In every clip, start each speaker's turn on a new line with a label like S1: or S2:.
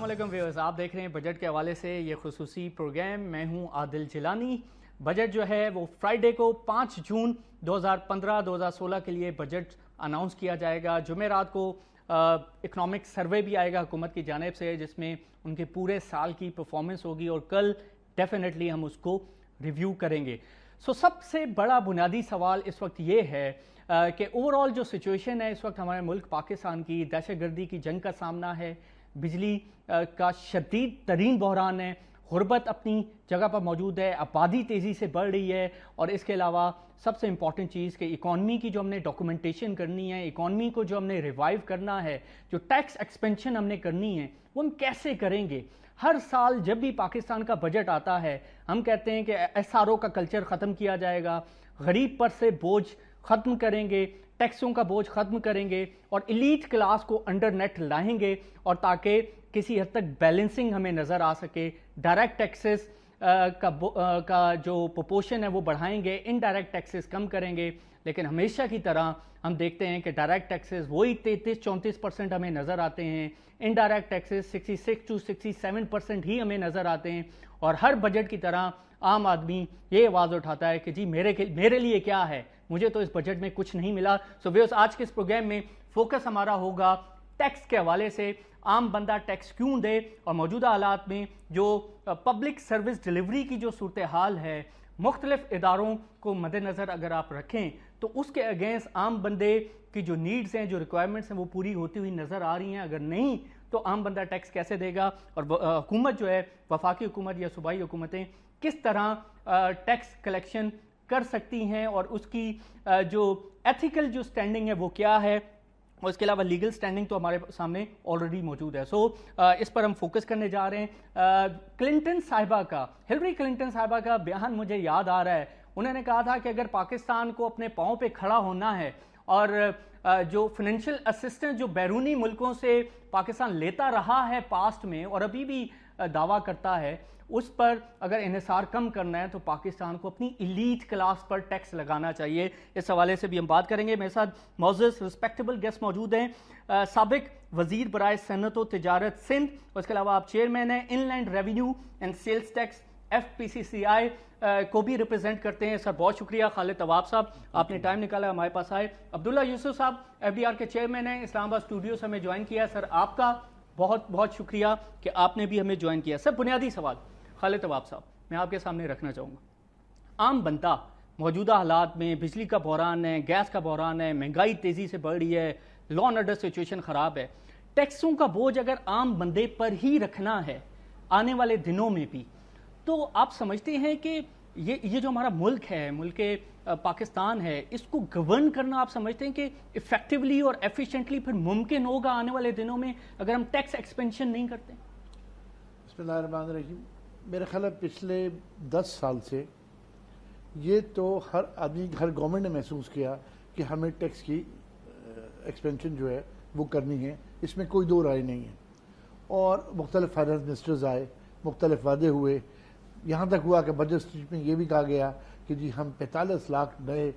S1: अस्सलाम वालेकुम व्यूअर्स, आप देख रहे हैं बजट के हवाले से ये खुसूसी प्रोग्राम। मैं हूं आदिल जिलानी। बजट जो है वो फ्राइडे को 5 जून 2015-2016 के लिए बजट अनाउंस किया जाएगा। जुमेरात को इकोनॉमिक सर्वे भी आएगा हुकूमत की जानिब से, जिसमें उनके पूरे साल की परफॉर्मेंस होगी और कल डेफिनेटली हम उसको रिव्यू करेंगे। सबसे बड़ा बुनियादी सवाल इस वक्त ये है कि ओवरऑल जो सिचुएशन है इस वक्त हमारे मुल्क पाकिस्तान की, दहशतगर्दी की जंग का सामना है, बिजली का शदीद तरीन बहरान है, गुर्बत अपनी जगह पर मौजूद है, आबादी तेज़ी से बढ़ रही है, और इसके अलावा सबसे इंपॉर्टेंट चीज़ कि इकॉनमी की जो हमने डॉक्यूमेंटेशन करनी है, इकॉनमी को जो हमने रिवाइव करना है, जो टैक्स एक्सपेंशन हमने करनी है, वो हम कैसे करेंगे। हर साल जब भी पाकिस्तान का बजट आता है हम कहते हैं कि SRO का कल्चर ख़त्म किया जाएगा, गरीब पर से बोझ ख़त्म करेंगे, टैक्सों का बोझ ख़त्म करेंगे और इलीट क्लास को अंडर नेट लाएंगे, और ताकि किसी हद तक बैलेंसिंग हमें नज़र आ सके। डायरेक्ट टैक्सेस का जो प्रोपोर्शन है वो बढ़ाएंगे, इनडायरेक्ट टैक्सेस कम करेंगे। लेकिन हमेशा की तरह हम देखते हैं कि डायरेक्ट टैक्सेस वही 33-34% हमें नज़र आते हैं, इनडायरेक्ट टैक्सेस 66-67% ही हमें नज़र आते हैं। और हर बजट की तरह आम आदमी ये आवाज़ उठाता है कि जी मेरे लिए क्या है, मुझे तो इस बजट में कुछ नहीं मिला। व्यूअर्स, आज के इस प्रोग्राम में फोकस हमारा होगा टैक्स के हवाले से, आम बंदा टैक्स क्यों दे, और मौजूदा हालात में जो पब्लिक सर्विस डिलीवरी की जो सूरत हाल है, मुख्तलिफ इदारों को मद्देनज़र अगर आप रखें तो उसके अगेंस्ट आम बंदे की जो नीड्स हैं, जो रिक्वायरमेंट्स हैं, वो पूरी होती हुई नज़र आ रही हैं। अगर नहीं तो आम बंदा टैक्स कैसे देगा, और हुकूमत जो है, वफाकी हुकूमत या सूबाई हुकूमतें किस तरह टैक्स कलेक्शन कर सकती हैं, और उसकी जो एथिकल जो स्टैंडिंग है वो क्या है, और इसके अलावा लीगल स्टैंडिंग तो हमारे सामने ऑलरेडी मौजूद है। इस पर हम फोकस करने जा रहे हैं। क्लिंटन साहिबा का, हिलरी क्लिंटन साहिबा का बयान मुझे याद आ रहा है। उन्होंने कहा था कि अगर पाकिस्तान को अपने पाँव पे खड़ा होना है, और जो फाइनेंशियल असिस्टेंस जो बैरूनी मुल्कों से पाकिस्तान लेता रहा है पास्ट में और अभी भी दावा करता है, उस पर अगर इन्हिसार कम करना है तो पाकिस्तान को अपनी इलीट क्लास पर टैक्स लगाना चाहिए। इस हवाले से भी हम बात करेंगे। मेरे साथ मौजूद रिस्पेक्टेबल गेस्ट मौजूद हैं। साबिक वजीर बराए सनत व तिजारत सिंध, और इसके अलावा आप चेयरमैन हैं inland revenue and sales tax FPCCI को भी रिप्रेजेंट करते हैं। सर बहुत शुक्रिया। खालिद तवाब साहब, आपने टाइम निकाला हमारे पास आए। अब्दुल्ला यूसुफ साहब FDR के चेयरमैन हैं, इस्लामाबाद स्टूडियो से हमें ज्वाइन किया। सर आपका बहुत बहुत शुक्रिया कि आपने भी हमें ज्वाइन किया। सर बुनियादी सवाल खालिद तवाब साहब मैं आपके सामने रखना चाहूँगा। आम बंदा मौजूदा हालात में, बिजली का बहरान है, गैस का बहरान है, महंगाई तेज़ी से बढ़ रही है, लॉ एंड ऑर्डर सिचुएशन ख़राब है, टैक्सों का बोझ अगर आम बंदे पर ही रखना है आने वाले दिनों में भी, तो आप समझते हैं कि ये जो हमारा मुल्क है, मुल्क पाकिस्तान है, इसको गवर्न करना आप समझते हैं कि इफेक्टिवली और एफिशिएंटली फिर मुमकिन होगा आने वाले दिनों में अगर हम टैक्स एक्सपेंशन नहीं करते?
S2: बिस्मिल्लाहिर्रहमानिर्रहीम। मेरा ख्याल है पिछले 10 साल से ये तो हर आदमी, हर गवर्नमेंट ने महसूस किया कि हमें टैक्स की एक्सपेंशन जो है वो करनी है, इसमें कोई दो राय नहीं है। और मुख्तलिफ फाइनेंस मिनिस्टर्स आए, मुख्तलिफ वादे हुए, यहाँ तक हुआ कि बजट स्पीच में ये भी कहा गया कि जी हम 45 लाख नए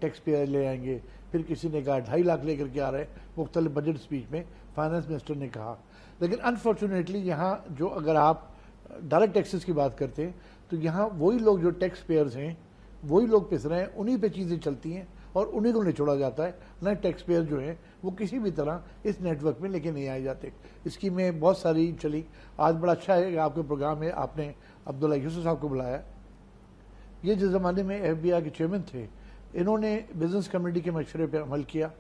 S2: टैक्स पेयर ले आएंगे। फिर किसी ने कहा 2.5 लाख लेकर के आ रहे हैं, मुख्तलिफ बजट स्पीच में फाइनेंस मिनिस्टर ने कहा। लेकिन अनफॉर्चुनेटली यहाँ जो अगर आप डायरेक्ट टैक्सेस की बात करते हैं तो यहाँ वही लोग जो टैक्स पेयर्स हैं वही लोग पिस रहे हैं, उन्हीं पे चीज़ें चलती हैं और उन्हीं को निचोड़ा जाता है। नए टैक्स पेयर जो हैं वो किसी भी तरह इस नेटवर्क में लेके नहीं आए जाते। इसकी में बहुत सारी चली। आज बड़ा अच्छा है कि आपके प्रोग्राम में आपने अब्दुल्ला यूसुफ साहब को बुलाया। ये जिस ज़माने में FBR के चेयरमैन थे, इन्होंने बिज़नेस कम्युनिटी के मशवरे पर अमल किया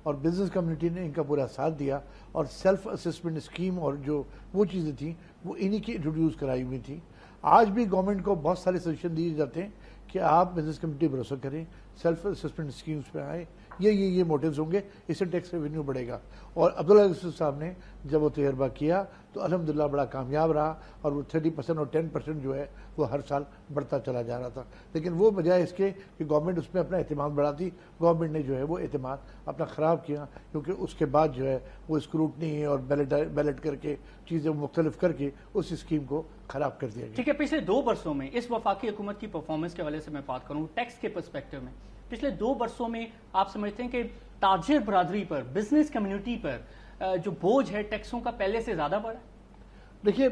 S2: और बिज़नेस कम्युनिटी ने इनका पूरा साथ दिया, और सेल्फ असेसमेंट स्कीम और जो वो चीज़ें थी वो इन्हीं की इंट्रोड्यूस कराई हुई थी। आज भी गवर्नमेंट को बहुत सारे सजेशन दिए जाते हैं कि आप बिज़नेस कम्युनिटी भरोसा करें, सेल्फ असेसमेंट स्कीम्स पे आए, ये मोटिव्स होंगे, इससे टैक्स रेवेन्यू बढ़ेगा। और अब्दुल्ला यूसुफ साहब ने जब वो तजर्बा किया तो अल्हम्दुलिल्लाह बड़ा कामयाब रहा, और वो 30% और 10% जो है वो हर साल बढ़ता चला जा रहा था। लेकिन वो बजाय इसके कि गवर्नमेंट उसमें अपना एतमाद बढ़ाती, गवर्नमेंट ने जो है वो एतमाद अपना ख़राब किया, क्योंकि उसके बाद जो है वो स्क्रूटनी और बैलेट करके चीज़ें मुख्तलिफ करके उस स्कीम को ख़राब कर दिया गया।
S1: ठीक है, पिछले 2 वर्षों में इस वफाकी हुकूमत की परफॉर्मेंस के हवाले से मैं बात करूँ टैक्स के पर्सपेक्टिव में, पिछले 2 वर्षों में आप समझते हैं कि ताजिर बरादरी पर, बिजनेस कम्युनिटी पर जो बोझ है टैक्सों का पहले से ज़्यादा बढ़ा?
S2: देखिए,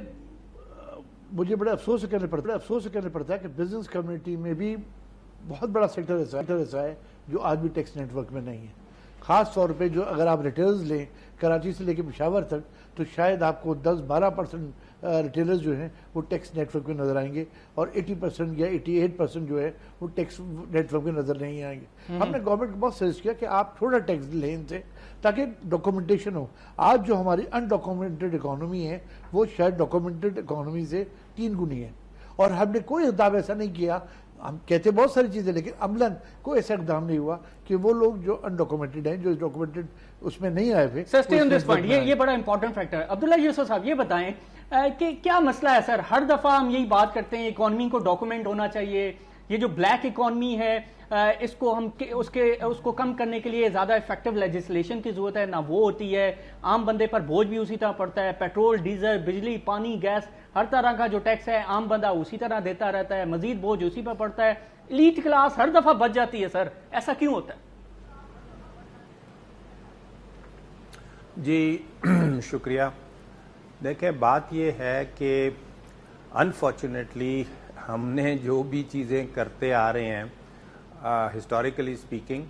S2: मुझे बड़े अफसोस से कहना पड़ता है कि बिजनेस कम्युनिटी में भी बहुत बड़ा सेक्टर ऐसा है जो आज भी टैक्स नेटवर्क में नहीं है। ख़ास तौर पे जो अगर आप रिटेलर्स लें कराची से लेकर पेशावर तक, तो शायद आपको 10-12% रिटेलर्स जो हैं वो टैक्स नेटवर्क में नज़र आएंगे और 80% या 88% जो है वो टैक्स नेटवर्क में नज़र नहीं आएंगे। हमने गवर्नमेंट को बहुत सजेस्ट किया कि आप थोड़ा टैक्स लें इनसे ताकि डॉक्यूमेंटेशन हो। आज जो हमारी अनडॉक्यूमेंटेड इकोनॉमी है वो शायद डॉक्यूमेंटेड इकोनॉमी से 3 गुनी है, और हमने कोई इक़दाम ऐसा नहीं किया। हम कहते बहुत सारी चीज़ें, लेकिन अमलन कोई ऐसा इक़दाम नहीं हुआ कि वो लोग जो अनडॉक्यूमेंटेड हैं, जो डॉक्यूमेंटेड उसमें नहीं आए थे।
S1: Sir, stay on this point, ये बड़ा इंपॉर्टेंट फैक्टर है। अब्दुल्ला यूसुफ साहब, ये बताएं कि क्या मसला है सर? हर दफा हम यही बात करते हैं, इकोनॉमी को डॉक्यूमेंट होना चाहिए। ये जो ब्लैक इकोनॉमी है इसको हम उसको कम करने के लिए ज्यादा इफेक्टिव लेजिस्लेशन की जरूरत है, ना वो होती है। आम बंदे पर बोझ भी उसी तरह पड़ता है। पेट्रोल, डीजल, बिजली, पानी, गैस, हर तरह का जो टैक्स है आम बंदा उसी तरह देता रहता है, मजीद बोझ उसी पर पड़ता है। एलीट क्लास हर दफा बच जाती है। सर, ऐसा क्यों होता है?
S3: जी शुक्रिया। देखें, बात यह है कि अनफॉर्चुनेटली हमने जो भी चीज़ें करते आ रहे हैं हिस्टोरिकली स्पीकिंग,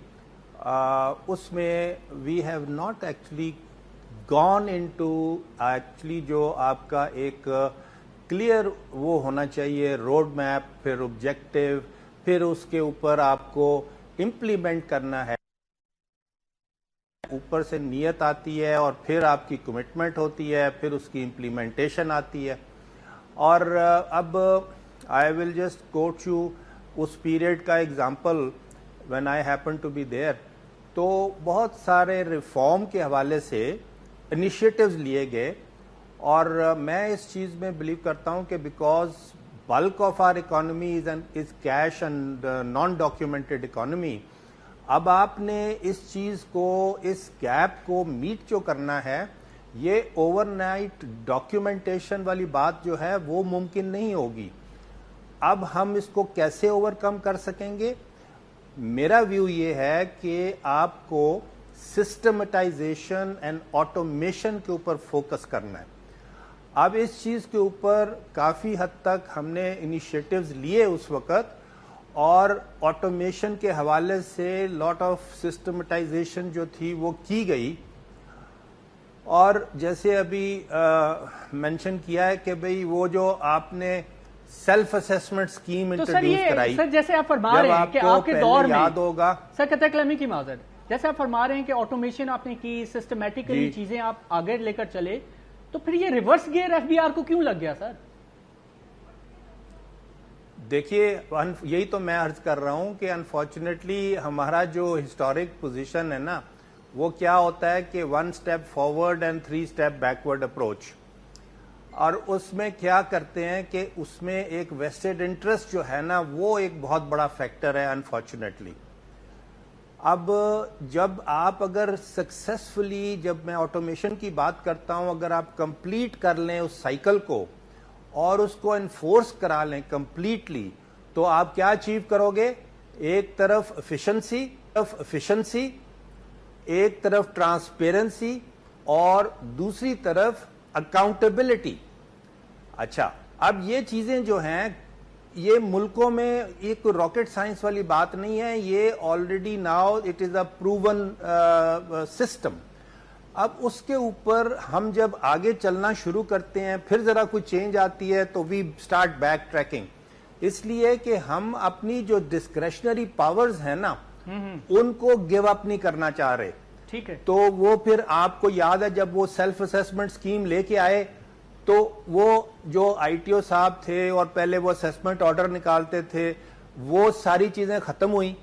S3: उसमें we have not actually gone into actually जो आपका एक क्लियर वो होना चाहिए रोड मैप, फिर ऑब्जेक्टिव, फिर उसके ऊपर आपको इम्प्लीमेंट करना है। ऊपर से नीयत आती है और फिर आपकी कमिटमेंट होती है, फिर उसकी इम्प्लीमेंटेशन आती है। और अब I will just quote you उस पीरियड का example when I happen to be there. तो बहुत सारे रिफॉर्म के हवाले से इनिशिएटिव्स लिए गए, और मैं इस चीज़ में बिलीव करता हूं कि because bulk of our economy is cash and non documented economy, अब आपने इस चीज़ को, इस गैप को मीट जो करना है, ये ओवरनाइट डॉक्यूमेंटेशन वाली बात जो है वो मुमकिन नहीं होगी। अब हम इसको कैसे ओवरकम कर सकेंगे? मेरा व्यू ये है कि आपको सिस्टमेटाइजेशन एंड ऑटोमेशन के ऊपर फोकस करना है। अब इस चीज़ के ऊपर काफ़ी हद तक हमने इनिशिएटिव्स लिए उस वक़्त, और ऑटोमेशन के हवाले से लॉट ऑफ सिस्टमेटाइजेशन जो थी वो की गई। और जैसे अभी मेंशन किया है कि भाई वो जो आपने सेल्फ असेसमेंट स्कीम इंट्रोड्यूस कराई,
S1: सर जैसे आप फरमा रहे हैं कि आपके दौर में याद होगा सर, कतई कलामी की माजरत, जैसे आप फरमा रहे हैं कि ऑटोमेशन आपने की, सिस्टमैटिकली चीजें आप आगे लेकर चले, तो फिर ये रिवर्स गियर एफबीआर को क्यों लग गया सर?
S3: देखिए, यही तो मैं अर्ज कर रहा हूं कि अनफॉर्चुनेटली हमारा जो हिस्टोरिक पोजीशन है ना, वो क्या होता है कि 1 step forward and 3 step backward approach. और उसमें क्या करते हैं कि उसमें एक वेस्टेड इंटरेस्ट जो है ना, वो एक बहुत बड़ा फैक्टर है अनफॉर्चुनेटली। अब जब आप अगर सक्सेसफुली, जब मैं ऑटोमेशन की बात करता हूं, अगर आप कंप्लीट कर लें उस साइकिल को और उसको एनफोर्स करा लें कंप्लीटली, तो आप क्या अचीव करोगे? एक तरफ एफिशिएंसी, एक तरफ ट्रांसपेरेंसी, और दूसरी तरफ अकाउंटेबिलिटी। अच्छा, अब ये चीजें जो हैं, ये मुल्कों में एक रॉकेट साइंस वाली बात नहीं है, ये already now it is a proven system. अब उसके ऊपर हम जब आगे चलना शुरू करते हैं, फिर जरा कोई चेंज आती है तो वी स्टार्ट बैक ट्रैकिंग, इसलिए कि हम अपनी जो डिस्क्रेशनरी पावर्स हैं ना, उनको गिव अप नहीं करना चाह रहे।
S1: ठीक है।
S3: तो वो फिर आपको याद है जब वो सेल्फ असेसमेंट स्कीम लेके आए, तो वो जो आईटीओ साहब थे और पहले वो असेसमेंट ऑर्डर निकालते थे, वो सारी चीजें खत्म हुई।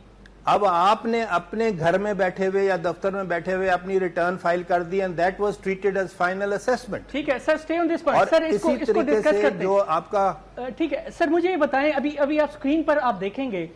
S3: अब आपने अपने घर में बैठे हुए या दफ्तर में बैठे हुए अपनी रिटर्न फाइल कर दी, and that was treated as final assessment.
S1: ठीक है sir, stay on this point. Sir इसको डिस्कस करते हैं
S3: जो आपका।
S1: ठीक है सर, मुझे ये बताएं, अभी आप स्क्रीन पर आप देखेंगे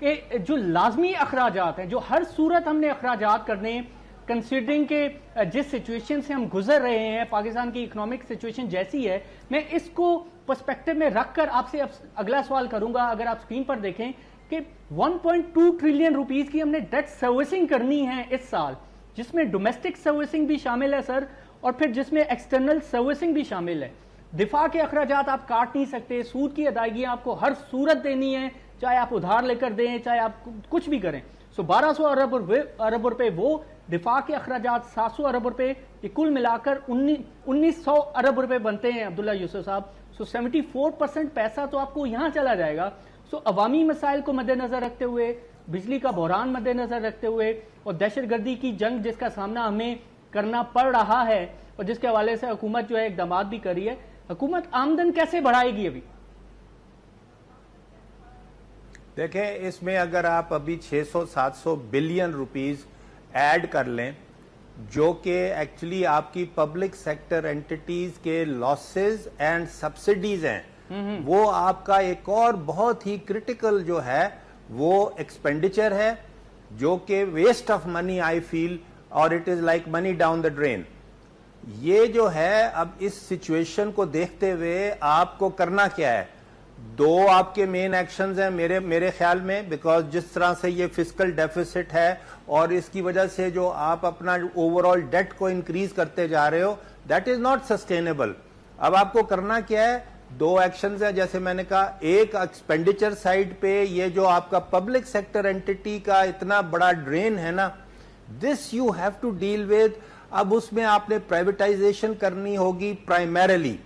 S1: कि जो लाजमी अखराजात हैं, जो हर सूरत हमने अखराजात करने हैं, कंसिडरिंग के जिस सिचुएशन से हम गुजर रहे हैं, पाकिस्तान की इकोनॉमिक सिचुएशन जैसी है, मैं इसको पर्सपेक्टिव में रखकर आपसे अगला सवाल करूंगा। अगर आप स्क्रीन पर देखें कि 1.2 ट्रिलियन रुपीस की हमने डेट सर्विसिंग करनी है इस साल, जिसमें डोमेस्टिक सर्विसिंग भी शामिल है सर, और फिर जिसमें एक्सटर्नल सर्विसिंग भी शामिल है। दिफा के अखराजात आप काट नहीं सकते, सूद की अदायगी आपको हर सूरत देनी है, चाहे आप उधार लेकर दें, चाहे आप कुछ भी करें। सो 1200 अरब रुपए वो दिफा के अखराजात, 700 अरब रुपए, ये कुल मिलाकर 1900 अरब रुपए बनते हैं अब्दुल्ला यूसुफ साहब। सो 74% पैसा तो आपको यहां चला जाएगा। सो अवामी मसाइल को मद्देनजर रखते हुए, बिजली का बहरान मद्देनजर रखते हुए और दहशतगर्दी की जंग जिसका सामना हमें करना पड़ रहा है और जिसके हवाले से हुकूमत जो है इकदाम भी करी है, हुकूमत आमदन कैसे बढ़ाएगी? अभी
S3: देखें, इसमें अगर आप अभी 600-700 बिलियन रुपीस ऐड कर लें, जो कि एक्चुअली आपकी पब्लिक सेक्टर एंटिटीज के लॉसेस एंड सब्सिडीज हैं, वो आपका एक और बहुत ही क्रिटिकल जो है वो एक्सपेंडिचर है, जो कि waste of money I feel, और it is like money down the drain. ये जो है, अब इस सिचुएशन को देखते हुए आपको करना क्या है? दो आपके मेन एक्शंस हैं मेरे ख्याल में, बिकॉज जिस तरह से ये फिस्कल डेफिसिट है और इसकी वजह से जो आप अपना ओवरऑल डेट को इंक्रीज करते जा रहे हो, दैट इज नॉट सस्टेनेबल। अब आपको करना क्या है? दो एक्शंस हैं, जैसे मैंने कहा, एक एक्सपेंडिचर साइड पे ये जो आपका पब्लिक सेक्टर एंटिटी का इतना बड़ा ड्रेन है ना, this you have to deal with. अब उसमें आपने प्राइवेटाइजेशन करनी होगी प्राइमरीली,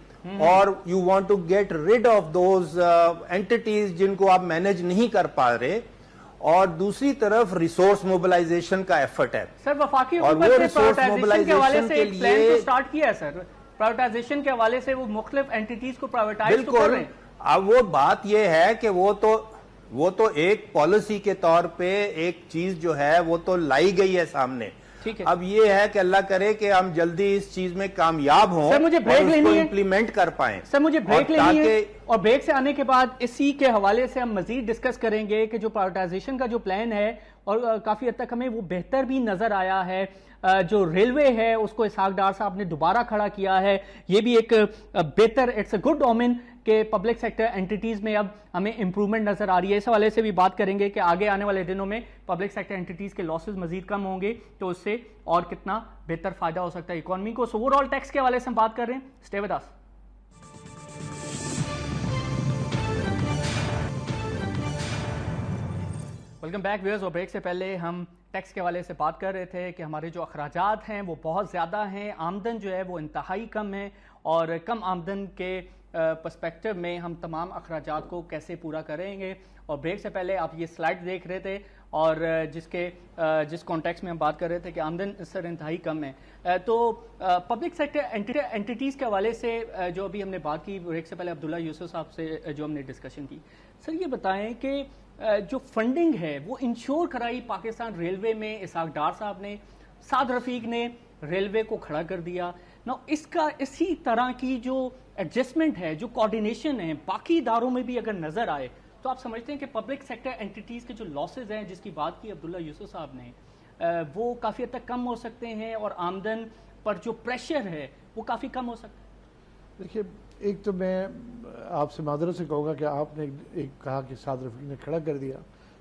S3: और you want to get rid of those entities जिनको आप मैनेज नहीं कर पा रहे, और दूसरी तरफ रिसोर्स मोबिलाइजेशन का एफर्ट है।
S1: सर, वफाकी
S3: और वो रिसोर्स मोबिलाइजेशन के लिए
S1: स्टार्ट किया है सर, प्राइवेटाइजेशन के हवाले से वो मुख्तलिफ एंटिटीज को प्राइवेटाइज तो कर रहे हैं।
S3: अब वो बात ये है कि वो तो एक पॉलिसी के तौर पे एक चीज जो है वो तो लाई गई है सामने।
S1: ठीक है,
S3: अब ये है कि अल्लाह करे कि हम जल्दी इस चीज में कामयाब हों,
S1: सर मुझे ब्रेक लेनी है,
S3: इम्प्लीमेंट कर पाए।
S1: सर मुझे ब्रेक लेनी है, और ब्रेक से आने के बाद इसी के हवाले से हम मजीद डिस्कस करेंगे कि जो प्राइवेटाइजेशन का जो प्लान है, और काफी हद तक हमें वो बेहतर भी नजर आया है। जो रेलवे है उसको इसहाक डार साहब ने दोबारा खड़ा किया है, ये भी एक बेहतर, इट्स अ गुड ओमेन के पब्लिक सेक्टर एंटिटीज में अब हमें इंप्रूवमेंट नजर आ रही है। इस हवाले से भी बात करेंगे कि आगे आने वाले दिनों में पब्लिक सेक्टर एंटिटीज के लॉसेस मजीद कम होंगे तो उससे और कितना बेहतर फायदा हो सकता है इकोनॉमी को। सो ओवरऑल टैक्स के हवाले से हम बात कर रहे हैं। Stay with us. Welcome back viewers. और ब्रेक से पहले हम टैक्स के हवाले से बात कर रहे थे कि हमारे जो अखराजात हैं वो बहुत ज़्यादा हैं, आमदन जो है वो इंतहाई कम है, और कम आमदन के पर्सपेक्टिव में हम तमाम अखराजात को कैसे पूरा करेंगे। और ब्रेक से पहले आप ये स्लाइड देख रहे थे, और जिस कॉन्टेक्स्ट में हम बात कर रहे थे कि आमदन सर इंतहाई कम है। तो पब्लिक सेक्टर एंटिटीज़ के हवाले से जो अभी हमने बात की ब्रेक से पहले अब्दुल्ला यूसुफ साहब से जो हमने डिस्कशन की, सर ये बताएं कि जो फंडिंग है वो इंश्योर कराई पाकिस्तान रेलवे में इसहाक डार साहब ने, साद रफीक ने रेलवे को खड़ा कर दिया ना। इसका इसी तरह की जो एडजस्टमेंट है, जो कोऑर्डिनेशन है बाकी इदारों में भी अगर नजर आए, तो आप समझते हैं कि पब्लिक सेक्टर एंटिटीज के जो लॉसेज हैं जिसकी बात की अब्दुल्ला यूसुफ साहब ने, वो काफी हद तक कम हो सकते हैं, और आमदन पर जो प्रेशर है वो काफी कम हो सकता है।
S2: देखिए, एक तो मैं आपसे मादरत से कहूँगा कि आपने एक कहा कि साद रफीक ने खड़ा कर दिया,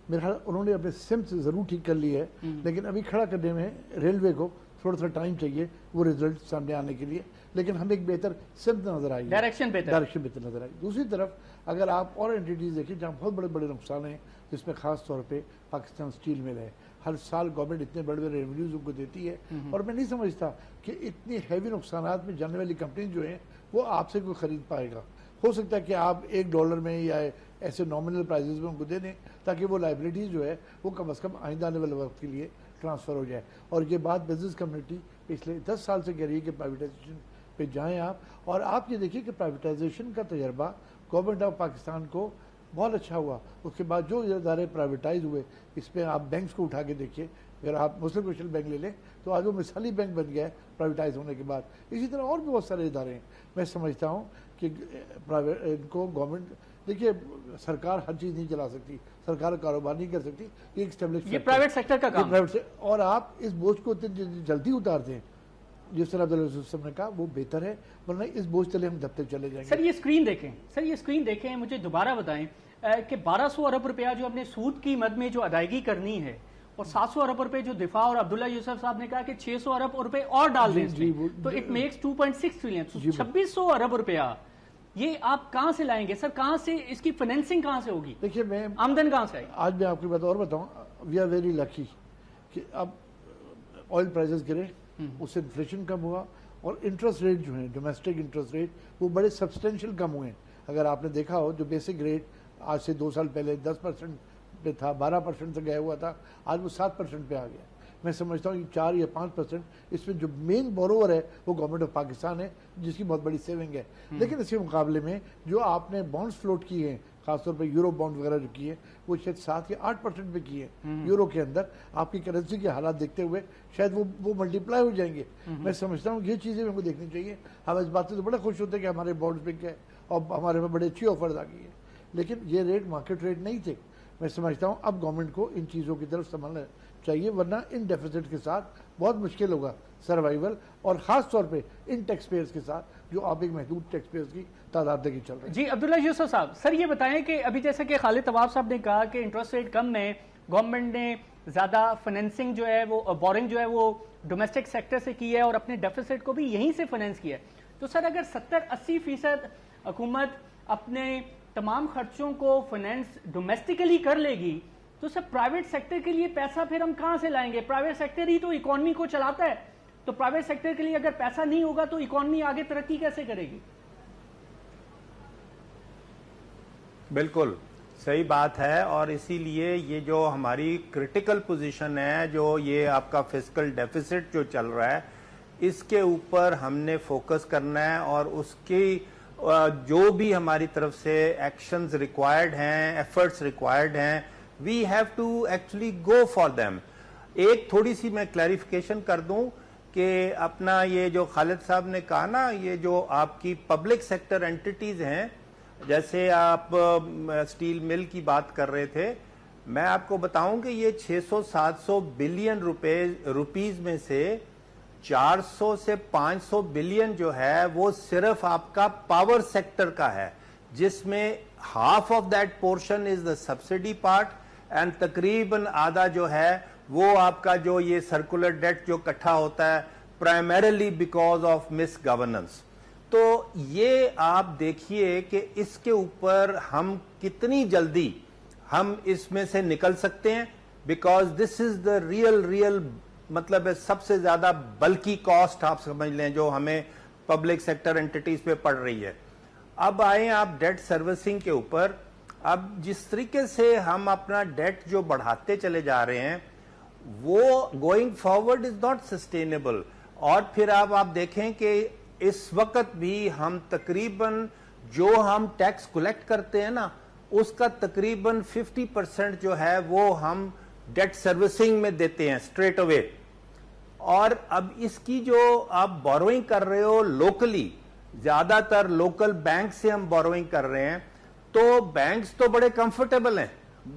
S2: मेरे ख्याल उन्होंने अपने सिम्त ज़रूर ठीक कर ली है, लेकिन अभी खड़ा करने में रेलवे को थोड़ा सा टाइम चाहिए वो रिजल्ट सामने आने के लिए, लेकिन हमें एक बेहतर सिम्त नजर आई, डायरेक्शन बेहतर नजर आई। दूसरी तरफ अगर आप और एंटिटीज़ देखिए जहाँ बहुत बड़े बड़े नुकसान हैं, जिसमें खास तौर पे पाकिस्तान स्टील मिल है, हर साल गवर्नमेंट इतने बड़े बड़े रेवेन्यूज उनको देती है, और मैं नहीं समझता कि इतनी हैवी नुकसान में जाने वाली कंपनी जो है वो आपसे कोई खरीद पाएगा। हो सकता है कि आप $1 में या ऐसे नॉमिनल प्राइजेस में उनको दे दें, ताकि वो लाइबिलिटीज जो है वो कम अज़ कम आइंदा आने वाले वक्त के लिए ट्रांसफ़र हो जाए। और ये बात बिजनेस कम्युनिटी पिछले 10 साल से कह रही है कि प्राइवेटाइजेशन पे जाएं आप, और आप ये देखिए कि प्राइवेटाइजेशन का तजर्बा गवर्नमेंट ऑफ पाकिस्तान को बहुत अच्छा हुआ। उसके बाद जो इदारे प्राइवेटाइज हुए, इसमें आप बैंक्स को उठा के देखिए, अगर आप मुस्लिम कमर्शियल बैंक ले लें तो आज वो मिसाली बैंक बन गया है प्राइवेटाइज होने के बाद। इसी तरह और भी बहुत सारे इदारे हैं। मैं समझता हूँ कि प्राइवेट इनको गवर्नमेंट, देखिए सरकार हर चीज़ नहीं चला सकती, सरकार कारोबार नहीं कर सकती, ये एस्टेब्लिश,
S1: ये प्राइवेट सेक्टर का काम है।
S2: और आप इस बोझ को जल्दी उतारते हैं जिस तरह अब्दुल्ला यूसुफ साहब ने कहा, वो बेहतर है, वरना इस बोझ तले हम दबते चले जाएंगे।
S1: सर ये स्क्रीन देखें, मुझे दोबारा बताएं कि 1200 अरब रुपया जो अपने सूद की मद में जो अदायगी करनी है, और 700 अरब रुपए जो दिफा, और अब्दुल्ला यूसुफ साहब ने कहा कि 600 अरब रुपए और डाल दें, तो इट मेक्स 2.6 ट्रिलियन, 2600 अरब रुपया ये आप कहां से लाएंगे सर? कहां से इसकी फाइनेंसिंग कहां से होगी?
S2: देखिए, मैं
S1: आमदन कहां से आएगी?
S2: आज मैं आपकी बात और बताऊं, वी आर वेरी लकी कि अब ऑयल प्राइसेस गिरे, उससे इन्फ्लेशन कम हुआ और इंटरेस्ट रेट जो है, डोमेस्टिक इंटरेस्ट रेट, वो बड़े सब्सटेंशियल कम हुए हैं। अगर आपने देखा हो, जो बेसिक रेट आज से 2 साल पहले 10% पे था, 12% से गया हुआ था, आज वो 7% पे आ गया। मैं समझता हूँ कि 4 या 5% इसमें जो मेन बोरोवर है वो गवर्नमेंट ऑफ पाकिस्तान है, जिसकी बहुत बड़ी सेविंग है। लेकिन इसके मुकाबले में जो आपने बॉन्ड्स फ्लोट किए हैं, खासतौर पर यूरो बॉन्ड वगैरह जो किए, वो शायद 7 या 8% पे किए यूरो के अंदर। आपकी करेंसी के हालात देखते हुए शायद वो मल्टीप्लाई हो जाएंगे। मैं समझता हूँ ये चीज़ें हमको देखनी चाहिए। हम इस बात से तो बड़ा खुश होते हैं कि हमारे बॉन्ड्स बिक गए और हमारे में बड़ी अच्छी ऑफर्स आ गई है, लेकिन ये रेट मार्केट रेट नहीं थे। मैं समझता हूँ अब गवर्नमेंट को इन चीज़ों की तरफ संभालना चाहिए, वरना इन डेफिसिट के साथ बहुत मुश्किल होगा सर्वाइवल, और खास तौर पे इन टैक्स पेयर्स के साथ जो आप एक महदूद टैक्स पेयर्स की तादाद देखी चल रही है।
S1: जी अब्दुल्ला यूसुफ साहब, सर ये बताएं कि अभी जैसे कि खालिद तवाब साहब ने कहा कि इंटरेस्ट रेट कम में गवर्नमेंट ने ज्यादा फाइनेंसिंग जो है वो बोरिंग जो है वो डोमेस्टिक सेक्टर से की है और अपने डेफिसिट को भी यहीं से फाइनेंस किया है। तो सर अगर 70-80% हुकूमत अपने तमाम खर्चों को फाइनेंस डोमेस्टिकली कर लेगी, तो सर प्राइवेट सेक्टर के लिए पैसा फिर हम कहां से लाएंगे? प्राइवेट सेक्टर ही तो इकोनॉमी को चलाता है, तो प्राइवेट सेक्टर के लिए अगर पैसा नहीं होगा तो इकोनॉमी आगे तरक्की कैसे करेगी?
S3: बिल्कुल सही बात है, और इसीलिए ये जो हमारी क्रिटिकल पोजीशन है, जो ये आपका फिस्कल डेफिसिट जो चल रहा है, इसके ऊपर हमने फोकस करना है, और उसकी जो भी हमारी तरफ से एक्शंस रिक्वायर्ड हैं, एफर्ट्स रिक्वायर्ड हैं, we have to actually go for them. एक थोड़ी सी मैं क्लैरिफिकेशन कर दूं कि अपना ये जो खालिद साहब ने कहा ना, ये जो आपकी पब्लिक सेक्टर एंटिटीज हैं, जैसे आप स्टील मिल की बात कर रहे थे, मैं आपको बताऊं कि ये 600-700 बिलियन रुपीज में से 400 से 500 बिलियन जो है वो सिर्फ आपका पावर सेक्टर का है, जिसमें half of that portion is the subsidy part, and तकरीबन आधा जो है वो आपका जो ये सर्कुलर डेट जो इकट्ठा होता है primarily because of miss governance. तो ये आप देखिए कि इसके ऊपर हम कितनी जल्दी हम इसमें से निकल सकते हैं, because this is the real मतलब सबसे ज्यादा बल्कि कॉस्ट आप समझ लें जो हमें पब्लिक सेक्टर एंटिटीज पे पड़ रही है। अब आए आप डेट सर्विसिंग के ऊपर। अब जिस तरीके से हम अपना डेट जो बढ़ाते चले जा रहे हैं वो going forward is not sustainable. और फिर आप देखें कि इस वक्त भी हम तकरीबन जो हम टैक्स कलेक्ट करते हैं ना, उसका तकरीबन 50% जो है वो हम डेट सर्विसिंग में देते हैं स्ट्रेट अवे। और अब इसकी जो आप बोरोइंग कर रहे हो लोकली, ज्यादातर लोकल बैंक से हम बोरोइंग कर रहे हैं, तो बैंक्स तो बड़े कंफर्टेबल हैं,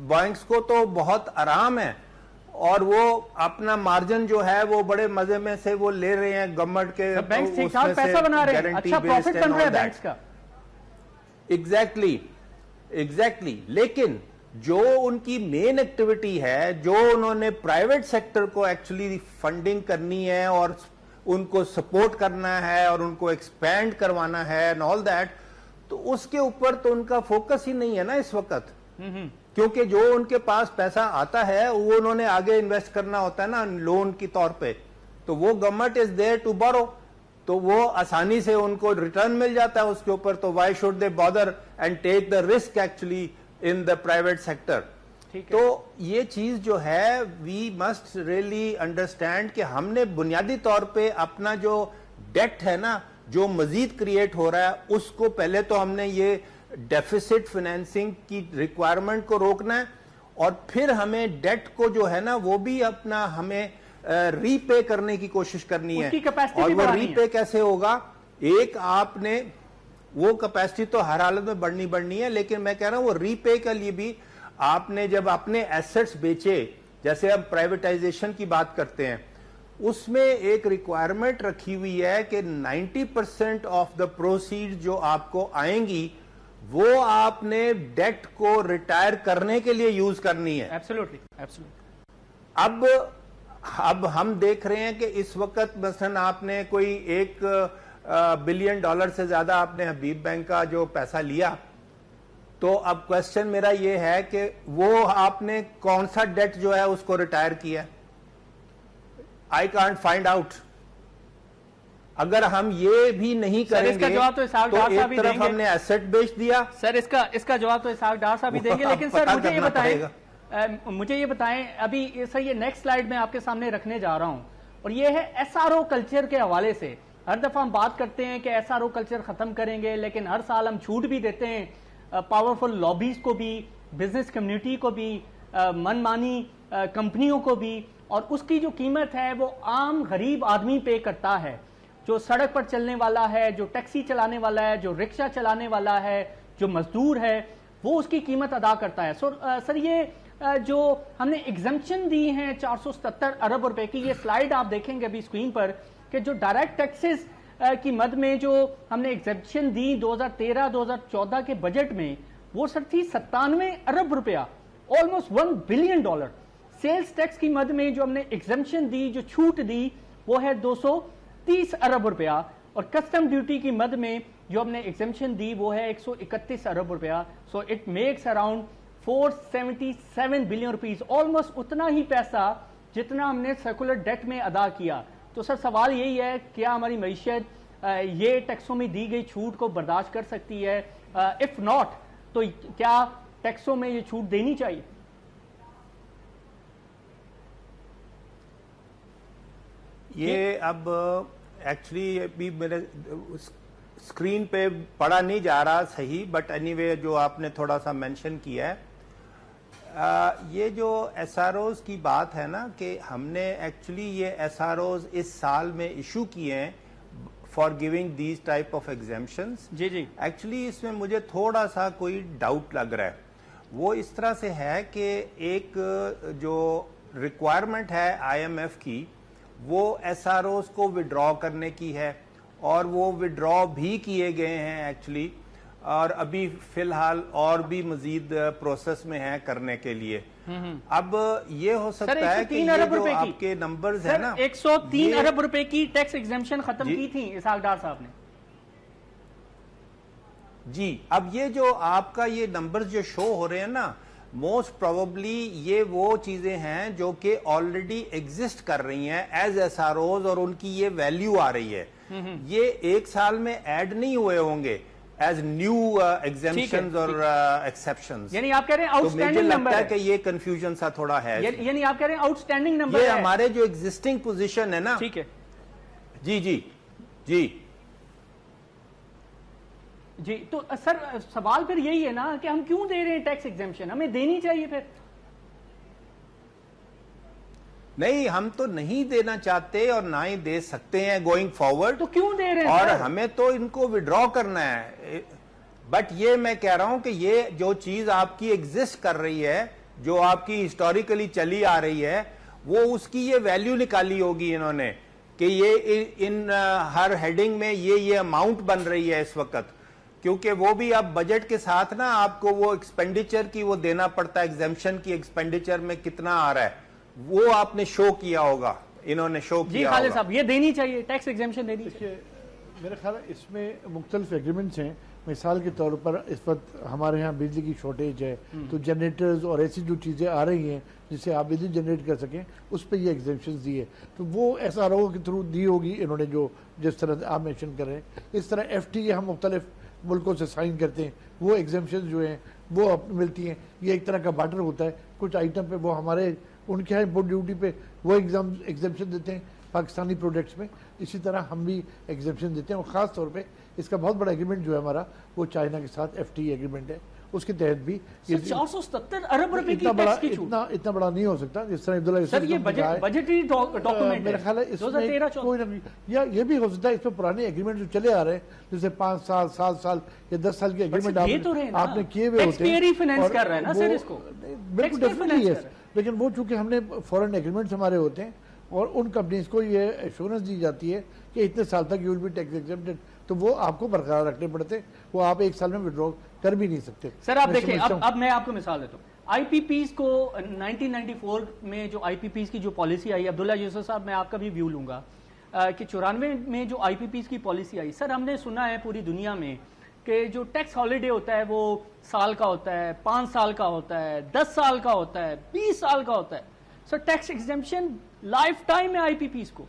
S3: बैंक्स को तो बहुत आराम है, और वो अपना मार्जिन जो है वो बड़े मजे में से वो ले रहे हैं गवर्नमेंट के,
S1: बैंक ठीक ठाक पैसा बना रहे हैं, अच्छा प्रॉफिट बन रहा है बैंक्स का।
S3: एग्जैक्टली। लेकिन जो उनकी मेन एक्टिविटी है, जो उन्होंने प्राइवेट सेक्टर को एक्चुअली फंडिंग करनी है और उनको सपोर्ट करना है और उनको एक्सपैंड करवाना है एंड ऑल दैट, तो उसके ऊपर तो उनका फोकस ही नहीं है ना इस वक्त। क्योंकि जो उनके पास पैसा आता है वो उन्होंने आगे इन्वेस्ट करना होता है ना लोन के तौर पे, तो वो government is there to borrow, तो वो आसानी से उनको रिटर्न मिल जाता है उसके ऊपर, तो why should they bother and take the risk actually in the private sector. तो ये चीज जो है वी मस्ट रियली अंडरस्टैंड कि हमने बुनियादी तौर पे अपना जो डेट है ना जो मजीद क्रिएट हो रहा है, उसको पहले तो हमने ये डेफिसिट फाइनेंसिंग की रिक्वायरमेंट को रोकना है, और फिर हमें डेट को जो है ना वो भी अपना हमें रीपे करने की कोशिश करनी है। और वो रीपे कैसे होगा? एक आपने वो कैपेसिटी तो हर हालत में बढ़नी है, लेकिन मैं कह रहा हूं वो रीपे के लिए भी आपने जब अपने एसेट्स बेचे, जैसे हम प्राइवेटाइजेशन की बात करते हैं, उसमें एक रिक्वायरमेंट रखी हुई है कि 90% ऑफ द प्रोसीड जो आपको आएंगी वो आपने डेट को रिटायर करने के लिए यूज करनी है।
S1: एब्सोल्युटली।
S3: अब हम देख रहे हैं कि इस वक्त मसलन आपने कोई एक बिलियन डॉलर से ज्यादा आपने हबीब बैंक का जो पैसा लिया, तो अब क्वेश्चन मेरा ये है कि वो आपने कौन सा डेट जो है उसको रिटायर किया? I can't find out. अगर हम ये भी नहीं करेंगे
S1: इसका जवाब तो इसहाक डार साहब ही
S3: एक तरफ
S1: देंगे।
S3: हमने एसेट बेच दिया।
S1: सर इसका जवाब तो इसहाक डार साहब ही देंगे, लेकिन सर मुझे ये बताएं अभी सर ये नेक्स्ट स्लाइड में आपके सामने रखने जा रहा हूं, और ये है एसआरओ कल्चर के हवाले से। हर दफा हम बात करते हैं कि एसआरओ कल्चर खत्म करेंगे, लेकिन हर साल हम छूट भी देते हैं पावरफुल लॉबीज को भी, बिजनेस कम्युनिटी को भी, मनमानी कंपनियों को भी, और उसकी जो कीमत है वो आम गरीब आदमी पे करता है, जो सड़क पर चलने वाला है, जो टैक्सी चलाने वाला है, जो रिक्शा चलाने वाला है, जो मजदूर है, वो उसकी कीमत अदा करता है। सर ये जो हमने एग्जम्पशन दी हैं 477 अरब रुपए की, ये स्लाइड आप देखेंगे अभी स्क्रीन पर कि जो डायरेक्ट टैक्सेस की मद में जो हमने एग्जम्पशन दी 2013-2014 के बजट में, वो सर थी 97 अरब रुपया, ऑलमोस्ट $1 बिलियन। सेल्स टैक्स की मद में जो हमने एग्जम्पशन दी, जो छूट दी, वो है 230 अरब रुपया, और कस्टम ड्यूटी की मद में जो हमने एग्जम्पशन दी वो है 131 अरब रुपया। So it makes around 477 billion rupees, almost उतना ही पैसा जितना हमने सर्कुलर डेट में अदा किया। तो सर सवाल यही है, क्या हमारी मईशत ये टैक्सों में दी गई छूट को बर्दाश्त कर सकती है? इफ नॉट, तो क्या टैक्सों में ये छूट देनी चाहिए?
S3: ये अब एक्चुअली अभी मेरे स्क्रीन पे पढ़ा नहीं जा रहा सही, बट एनीवे जो आपने थोड़ा सा मेंशन किया है, ये जो एसआरओज की बात है ना, कि हमने एक्चुअली ये एसआरओज इस साल में इशू किए हैं for giving these type of exemptions.
S1: जी जी,
S3: एक्चुअली इसमें मुझे थोड़ा सा कोई डाउट लग रहा है। वो इस तरह से है कि एक जो रिक्वायरमेंट है आईएमएफ की, वो एसआरओज को विड्रॉ करने की है, और वो विड्रॉ भी किए गए हैं एक्चुअली, और अभी फिलहाल और भी मजीद प्रोसेस में है करने के लिए। अब ये हो सकता है कि ये जो आपके नंबर्स है ना,
S1: 103 अरब रुपए की टैक्स एग्जेम्पशन खत्म की थी इसहाक डार साहब ने।
S3: जी, अब ये जो आपका ये नंबर्स जो शो हो रहे हैं ना, मोस्ट प्रोबेबली ये वो चीजें हैं जो कि ऑलरेडी एग्जिस्ट कर रही हैं एज एसआरओज, और उनकी ये वैल्यू आ रही है। ये एक साल में ऐड नहीं हुए होंगे एज न्यू एग्जेम्पशंस और एक्सेप्शंस।
S1: यानी आप कह रहे हैं आउटस्टैंडिंग नंबर है,
S3: कि ये कंफ्यूजन सा थोड़ा है।
S1: यानी आप कह रहे हैं आउटस्टैंडिंग नंबर
S3: ये
S1: है,
S3: हमारे जो एग्जिस्टिंग पोजीशन है ना।
S1: ठीक है
S3: जी जी जी
S1: जी। तो सर सवाल फिर यही है ना कि हम क्यों दे रहे हैं टैक्स एग्जेम्पशन? हमें देनी चाहिए फिर।
S3: नहीं, हम तो नहीं देना चाहते और ना ही दे सकते हैं गोइंग फॉरवर्ड।
S1: तो क्यों दे रहे हैं?
S3: और हमें तो इनको विड्रॉ करना है। बट ये मैं कह रहा हूं कि ये जो चीज आपकी एग्जिस्ट कर रही है, जो आपकी हिस्टोरिकली चली आ रही है, वो उसकी ये वैल्यू निकाली होगी इन्होंने कि ये इन हर हेडिंग में ये अमाउंट बन रही है इस वक्त, क्योंकि वो भी अब बजट के साथ ना आपको वो एक्सपेंडिचर की वो देना पड़ता है, एग्जेम्पशन की एक्सपेंडिचर में कितना आ रहा है वो आपने शो किया होगा, इन्होंने शो किया।
S1: जी खालिद साहब, ये देनी चाहिए, टैक्स एग्जेम्पशन देनी चाहिए।
S2: मेरे ख्याल इसमें मुख्तलिफ एग्रीमेंट्स हैं। मिसाल के तौर पर इस वक्त हमारे यहाँ बिजली की शॉर्टेज है, तो जनरेटर्स और ऐसी जो चीज़ें आ रही हैं जिससे आप बिजली जनरेट कर सकें, उस पर ये एग्जेम्पशन दी है। तो वो एसआरओ के थ्रू दी होगी इन्होंने, जो जिस तरह आप मेंशन कर रहे हैं। इस तरह FTA हम मुख्तलिफ मुल्कों से साइन करते हैं, वो एग्जेम्पशन जो हैं वो मिलती हैं। ये एक तरह का बार्टर होता है। कुछ आइटम पे वो हमारे उनके यहाँ इम्पोर्ट ड्यूटी पे वो एग्जेम्पशन देते हैं पाकिस्तानी प्रोडक्ट्स में। इसी तरह हम भी एग्जेम्पशन देते हैं। और ख़ास तौर पे इसका बहुत बड़ा एग्रीमेंट जो है हमारा, वो चाइना के साथ FTA एग्रीमेंट है। उसके तहत भी
S1: 470 अरब रुपए की टैक्स की छूट
S2: इतना बड़ा नहीं हो सकता जिस तरह अब्दुल्ला
S1: सर ये बजटरी डॉक्यूमेंट
S2: मेरा ख्याल है इसमें कोई ना, या ये भी हो सकता है इसमें पुराने एग्रीमेंट जो चले आ रहे हैं, जैसे 5 साल 7 साल या 10 साल के एग्रीमेंट
S1: आपने
S2: किए हुए होते हैं।
S1: फाइनेंस कर रहे हैं ना सर इसको,
S2: बिल्कुल डेफिनेटली यस। लेकिन वो चूंकि हमने फॉरेन एग्रीमेंट्स हमारे होते हैं और उन कंपनीज को ये एश्योरेंस दी जाती है कि इतने साल तक you will be tax exempted, तो वो आपको बरकरार रखने पड़ते, वो आप एक साल में विड्रॉ कर भी नहीं सकते।
S1: सर आप देखिए, अब मैं आपको मिसाल देता हूँ। IPPs को 1994 में जो IPPs की जो पॉलिसी आई, अब्दुल्ला यूसुफ साहब मैं आपका भी व्यू लूंगा। कि 94 में जो IPPs की पॉलिसी आई, सर हमने सुना है पूरी दुनिया में कि जो टैक्स हॉलीडे होता है वो साल का होता है, 5 साल का होता है, 10 साल का होता है, 20 साल का होता है। Sir tax exemption life time है IPPs को,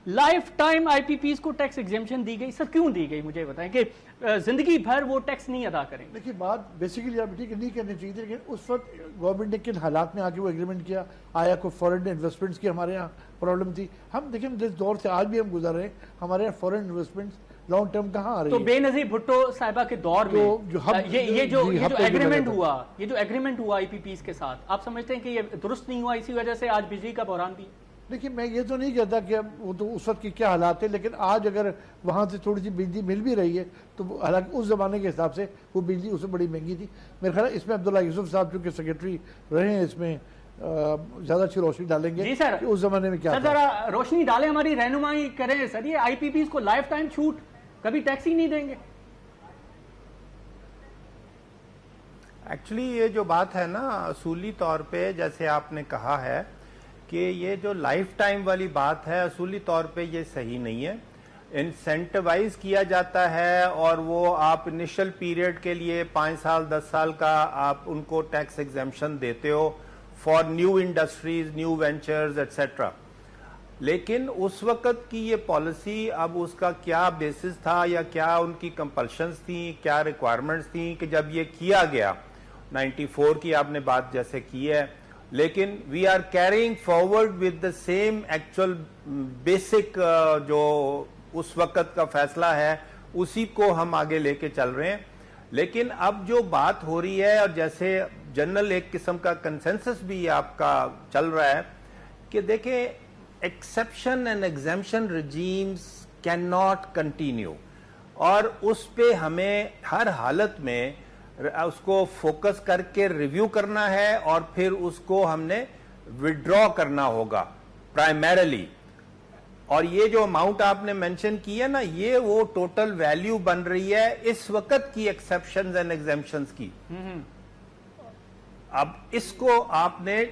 S1: लाइफ टाइम IPPs को टैक्स एग्जेम्पशन दी गई। सर क्यों दी गई मुझे बताएं कि जिंदगी भर वो टैक्स नहीं अदा करेंगे।
S2: देखिए बात बेसिकली आप ठीक है नहीं करनी चाहिए थी, लेकिन उस वक्त गवर्नमेंट ने किन हालात में आके वो एग्रीमेंट किया, आया कोई फॉरेन इन्वेस्टमेंट्स की हमारे यहाँ प्रॉब्लम थी। हम देखें जिस दौर से आज भी हम गुजर रहे हैं, हमारे यहाँ फॉरेन इन्वेस्टमेंट्स लॉन्ग टर्म कहाँ आ रही
S1: तो
S2: है।
S1: बेनजीर भुट्टो साहिबा के दौर में ये जो एग्रीमेंट हुआ IPPs के साथ, आप समझते हैं कि ये दुरुस्त नहीं हुआ, इसी वजह से आज बिजली का बहरान भी है?
S2: देखिए मैं ये तो नहीं कहता कि वो तो उस वक्त के क्या हालात थे, लेकिन आज अगर वहाँ से थोड़ी सी बिजली मिल भी रही है तो हालांकि उस ज़माने के हिसाब से वो बिजली उससे बड़ी महंगी थी। मेरे ख्याल इसमें अब्दुल्ला यूसुफ साहब चूँकि सेक्रेटरी रहे हैं, इसमें ज़्यादा अच्छी रोशनी डालेंगे
S1: जी सर,
S2: कि उस ज़माने में क्या
S1: सर जरा रोशनी डालें, हमारी रहनुमाई करें सर। ये IPPs को लाइफ टाइम छूट, कभी टैक्स ही नहीं देंगे।
S3: एक्चुअली ये जो बात है ना, असूली तौर पे जैसे आपने कहा है कि ये जो लाइफ टाइम वाली बात है, असूली तौर पे ये सही नहीं है। इंसेंटिवाइज किया जाता है और वो आप इनिशियल पीरियड के लिए 5 साल 10 साल का आप उनको टैक्स एग्जेम्पशन देते हो for new industries, new ventures etcetera. लेकिन उस वक्त की ये पॉलिसी, अब उसका क्या बेसिस था या क्या उनकी कंपल्शंस थी, क्या रिक्वायरमेंट्स थी कि जब ये किया गया, 94 की आपने बात जैसे की है, लेकिन we are carrying forward with the same actual basic जो उस वक्त का फैसला है उसी को हम आगे लेके चल रहे हैं। लेकिन अब जो बात हो रही है और जैसे जनरल एक किस्म का कंसेंसस भी आपका चल रहा है कि देखें exception and exemption regimes can not continue, और उस पे हमें हर हालत में उसको फोकस करके रिव्यू करना है और फिर उसको हमने विड्रॉ करना होगा प्राइमरीली। और ये जो अमाउंट आपने मेंशन की है ना, ये वो टोटल वैल्यू बन रही है इस वक्त की एक्सेप्शंस एंड एग्जेम्पशंस की। अब इसको आपने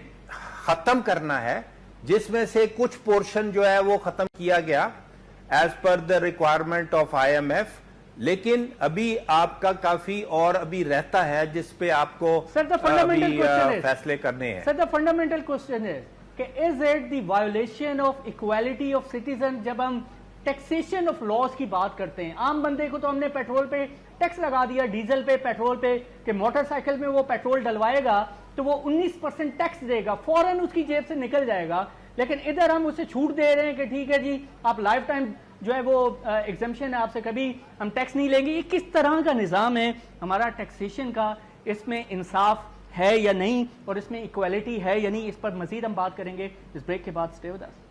S3: खत्म करना है, जिसमें से कुछ पोर्शन जो है वो खत्म किया गया as per the requirement of IMF, लेकिन अभी आपका काफी और अभी रहता है जिसपे आपको फैसले करने हैं।
S1: सर द फंडामेंटल क्वेश्चन है कि is it the violation of equality of citizen जब हम टैक्सेशन ऑफ लॉज की बात करते हैं? आम बंदे को तो हमने पेट्रोल पे टैक्स लगा दिया, डीजल पे, पेट्रोल पे, कि मोटरसाइकिल में वो पेट्रोल डलवाएगा तो वो 19% टैक्स देगा, फौरन उसकी जेब से निकल जाएगा। लेकिन इधर हम उसे छूट दे रहे हैं कि ठीक है जी आप लाइफ टाइम जो है वो एग्जेम्पशन है, आपसे कभी हम टैक्स नहीं लेंगे। ये किस तरह का निज़ाम है हमारा टैक्सेशन का? इसमें इंसाफ है या नहीं और इसमें इक्वालिटी है या नहीं, इस पर मजीद हम बात करेंगे इस ब्रेक के बाद। Stay with us.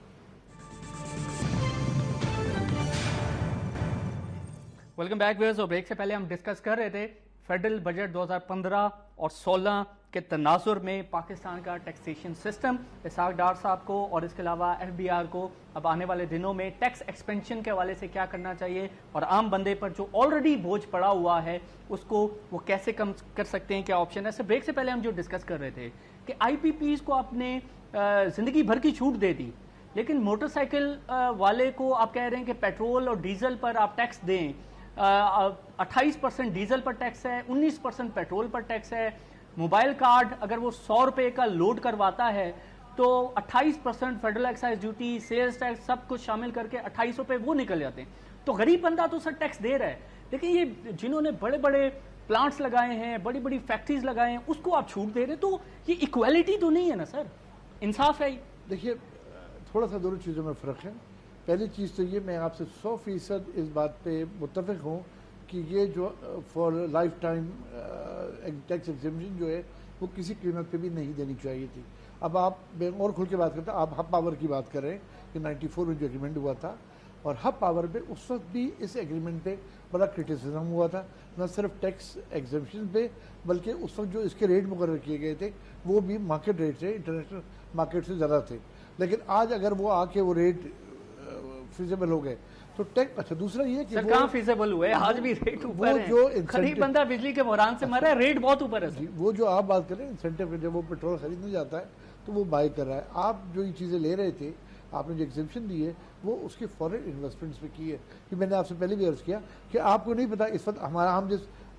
S1: Welcome back viewers. और ब्रेक से पहले हम डिस्कस कर रहे थे फेडरल बजट 2015 और 16 के तनाजुर में पाकिस्तान का टैक्सेशन सिस्टम। इसाक डार साहब को और इसके अलावा FBR को अब आने वाले दिनों में टैक्स एक्सपेंशन के हवाले से क्या करना चाहिए और आम बंदे पर जो ऑलरेडी बोझ पड़ा हुआ है उसको वो कैसे कम कर सकते हैं, क्या ऑप्शन है। सर ब्रेक से पहले हम जो डिस्कस कर रहे थे कि IPPs को आपने ज़िंदगी भर की छूट दे दी, लेकिन मोटरसाइकिल वाले को आप कह रहे हैं कि पेट्रोल और डीजल पर आप टैक्स दें। 28% डीजल पर टैक्स है, 19% पेट्रोल पर टैक्स है। मोबाइल कार्ड अगर वो 100 रुपए का लोड करवाता है तो 28% federal excise duty, sales tax सब कुछ शामिल करके 28 रुपए वो निकल जाते हैं। तो गरीब बंदा तो सर टैक्स दे रहा है, लेकिन ये जिन्होंने बड़े बड़े प्लांट्स लगाए हैं, बड़ी बड़ी फैक्ट्रीज लगाए हैं, उसको आप छूट दे रहे, तो ये इक्वालिटी तो नहीं है ना सर, इंसाफ है?
S2: देखिए थोड़ा सा दोनों चीज़ों में फ़र्क है। पहली चीज़ तो ये, मैं आपसे 100% इस बात पे मुत्तफ़िक़ हूँ कि ये जो for life time tax exemption जो है वो किसी कीमत पे भी नहीं देनी चाहिए थी। अब आप, मैं और खुल के बात करता हूँ, आप हब पावर की बात कर रहे हैं कि 94 में जो एग्रीमेंट हुआ था, और हब पावर पे उस वक्त भी इस एग्रीमेंट पे बड़ा क्रिटिसिज्म हुआ था, न सिर्फ टैक्स एग्जेम्पशन पे बल्कि उस वक्त जो इसके रेट मुकर्रर किए गए थे वो भी मार्केट रेट से, इंटरनेशनल मार्केट से ज़्यादा थे। लेकिन आज अगर वो आके वो रेट फिजिबल हो गए तो टैक्स, अच्छा दूसरा ये कि
S1: कहाँ फिजिबल हुए, आज भी रेट ऊपर है, जो गरीब बंदा बिजली के बहरान से मर रहा है, रेट बहुत ऊपर है।
S2: वो जो आप बात करें इंसेंटिव, जब वो पेट्रोल खरीदने जाता है तो वो बाय कर रहा है। आप जो ये चीज़ें ले रहे थे, आपने जो एग्जिबिशन दी है वो उसकी फॉरेन इन्वेस्टमेंट्स पे की है। कि मैंने आपसे पहले भी अर्ज किया कि आपको नहीं पता इस वक्त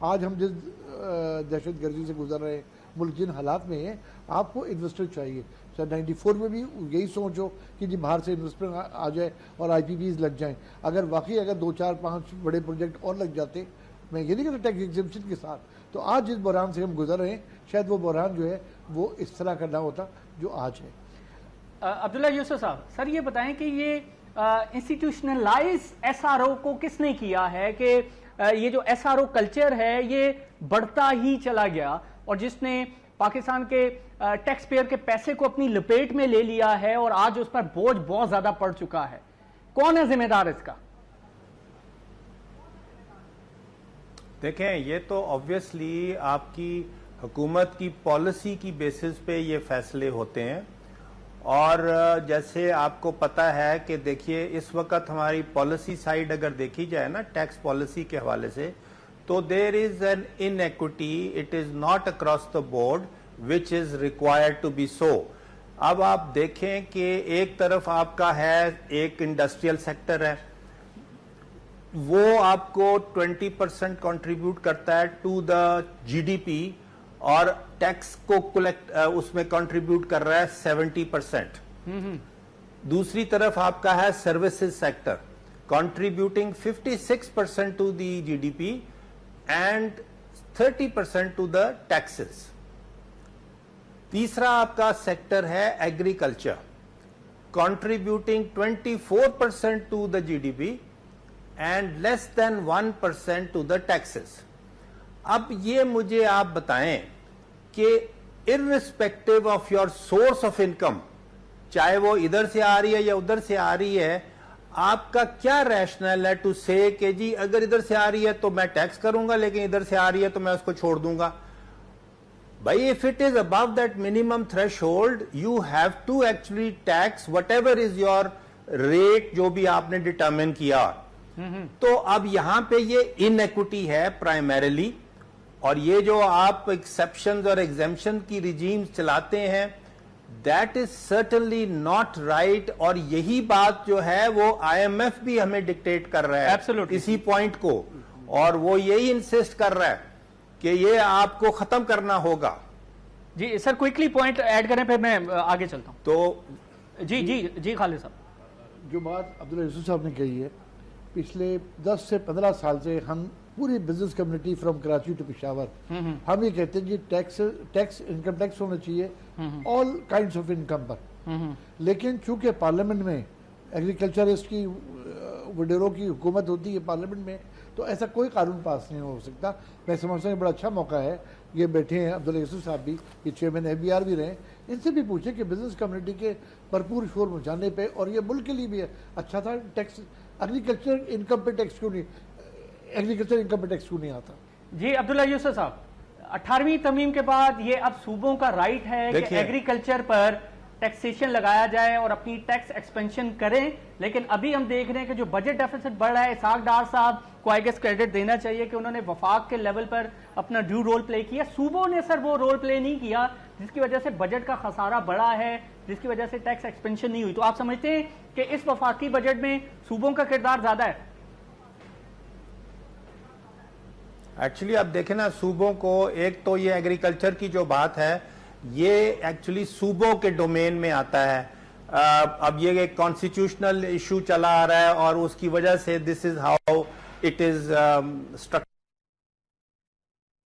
S2: आज हम जिस दहशत गर्दी से गुजर रहे हैं, मुल्क जिन हालात में है, आपको इन्वेस्टर चाहिए। शायद 94 में भी यही सोच हो कि जी बाहर से इन्वेस्टमेंट आ जाए और IPPs लग जाएं। अगर 2, 4, 5 बड़े प्रोजेक्ट और लग जाते, मैं ये नहीं कहता टैक्स एग्जेम्पशन के साथ, तो आज जिस बहरान से हम गुजर रहे हैं शायद वो बहरान जो है वो इस तरह का ना होता जो आज है।
S1: अब्दुल्ला यूसुफ साहब, सर ये बताएं कि ये इंस्टीट्यूशनलाइज SRO को किसने किया है कि ये जो SRO कल्चर है ये बढ़ता ही चला गया और जिसने पाकिस्तान के टैक्स पेयर के पैसे को अपनी लपेट में ले लिया है और आज उस पर बोझ बहुत ज्यादा पड़ चुका है, कौन है जिम्मेदार इसका?
S3: देखें, ये तो ऑब्वियसली आपकी हुकूमत की पॉलिसी की बेसिस पे ये फैसले होते हैं और जैसे आपको पता है कि देखिए इस वक्त हमारी पॉलिसी साइड अगर देखी जाए ना टैक्स पॉलिसी के हवाले से, तो there is an inequity, it is not across the board which is required to be so. अब आप देखें कि एक तरफ आपका है एक इंडस्ट्रियल सेक्टर है, वो आपको 20% कंट्रीब्यूट करता है टू द GDP और टैक्स को कलेक्ट उसमें कंट्रीब्यूट कर रहा है 70%। दूसरी तरफ आपका है services sector contributing 56% to the GDP and 30% to the taxes. तीसरा आपका सेक्टर है agriculture contributing 24% to the GDP and less than 1% to the taxes. अब ये मुझे आप बताएं कि irrespective of your source of income, चाहे वो इधर से आ रही है या उधर से आ रही है, आपका क्या रैशनल है टू से कि जी अगर इधर से आ रही है तो मैं टैक्स करूंगा, लेकिन इधर से आ रही है तो मैं उसको छोड़ दूंगा। भाई, if it is above that minimum threshold you have to actually tax whatever is your rate जो भी आपने डिटरमिन किया। तो अब यहां पे ये इनइक्विटी है प्राइमरीली, और ये जो आप एक्सेप्शंस और एग्जेम्पशन की रिजीम्स चलाते हैं that is certainly not right. और यही बात जो है वो IMF भी हमें डिक्टेट कर रहा है
S1: Absolutely.
S3: इसी पॉइंट को, और वो यही इंसिस्ट कर रहा है कि ये आपको खत्म करना होगा।
S1: जी सर, क्विकली पॉइंट ऐड करें फिर मैं आगे चलता हूं।
S3: तो
S1: जी खालिद साहब,
S2: जो बात अब्दुल्ला यूसुफ साहब ने कही है, पिछले 10 से 15 साल से हम पूरी business community from Karachi to Peshawar हम ये कहते हैं कि इनकम टैक्स होना चाहिए ऑल काइंड्स ऑफ इनकम पर। लेकिन चूंकि पार्लियामेंट में एग्रीकल्चरिस्ट की वडेरों की हुकूमत होती है पार्लियामेंट में, तो ऐसा कोई कानून पास नहीं हो सकता। मैं समझता हूँ बड़ा अच्छा मौका है, ये बैठे हैं अब्दुल्ला यूसुफ साहब भी, ये चेयरमैन FBR भी रहे, इनसे भी पूछे कि बिजनेस कम्युनिटी के भरपूर शोर मचाने पे, और ये मुल्क के लिए भी अच्छा था, टैक्स एग्रीकल्चर इनकम पे टैक्स क्यों नहीं, एग्रीकल्चर इनकम पे टैक्स क्यों नहीं आता?
S1: जी अब्दुल्ला यूसुफ साहब, 18वीं तरमीम के बाद ये अब सूबों का राइट है कि एग्रीकल्चर पर टैक्सेशन लगाया जाए और अपनी टैक्स एक्सपेंशन करें, लेकिन अभी हम देख रहे हैं कि जो बजट डेफिसिट बढ़ रहा है, इसहाक डार साहब को आई गेस क्रेडिट देना चाहिए कि उन्होंने वफाक के लेवल पर अपना ड्यू रोल प्ले किया। सूबों ने सर वो रोल प्ले नहीं किया, जिसकी वजह से बजट का खसारा बढ़ा है, जिसकी वजह से टैक्स एक्सपेंशन नहीं हुई। तो आप समझते हैं कि इस वफाकी बजट में सूबों का किरदार ज्यादा है?
S3: एक्चुअली आप देखें ना, सूबों को, एक तो ये एग्रीकल्चर की जो बात है ये एक्चुअली सूबों के डोमेन में आता है। अब ये एक कॉन्स्टिट्यूशनल इशू चला आ रहा है और उसकी वजह से this is how it is structure.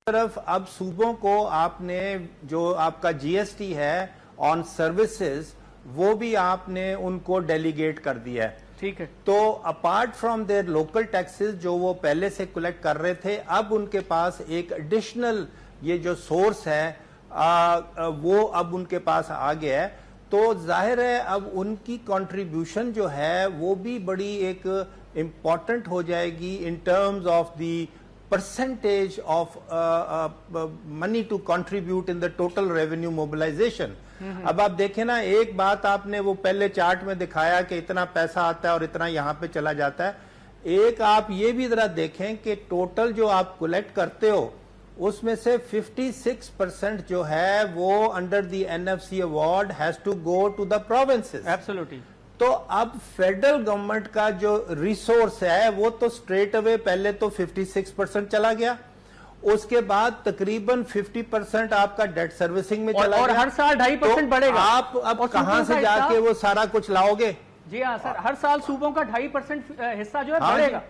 S3: तरफ अब सूबों को आपने जो आपका GST है ऑन सर्विसेज वो भी आपने उनको डेलीगेट कर दिया है।
S1: ठीक है।
S3: तो apart from their local taxes जो वो पहले से कलेक्ट कर रहे थे, अब उनके पास एक एडिशनल ये जो सोर्स है वो अब उनके पास आ गया है। तो जाहिर है अब उनकी कंट्रीब्यूशन जो है वो भी बड़ी एक इंपॉर्टेंट हो जाएगी in terms of the percentage of money to contribute in the total revenue mobilisation. अब आप देखें ना, एक बात आपने वो पहले चार्ट में दिखाया कि इतना पैसा आता है और इतना यहां पे चला जाता है। एक आप ये भी जरा देखें कि टोटल जो आप कलेक्ट करते हो उसमें से 56% जो है वो under the NFC award has to go to the provinces.
S1: Absolutely.
S3: तो अब फेडरल गवर्नमेंट का जो रिसोर्स है वो तो स्ट्रेट अवे पहले तो 56% चला गया, उसके बाद तकरीबन 50% आपका डेट सर्विसिंग में चला
S1: और
S3: गया।
S1: हर साल 2.5% बढ़ेगा।
S3: आप अब कहां से जाके वो सारा कुछ लाओगे?
S1: जी हाँ सर, हर साल सूबों का 2.5% हिस्सा जो है
S3: हाँ
S1: बढ़ेगा।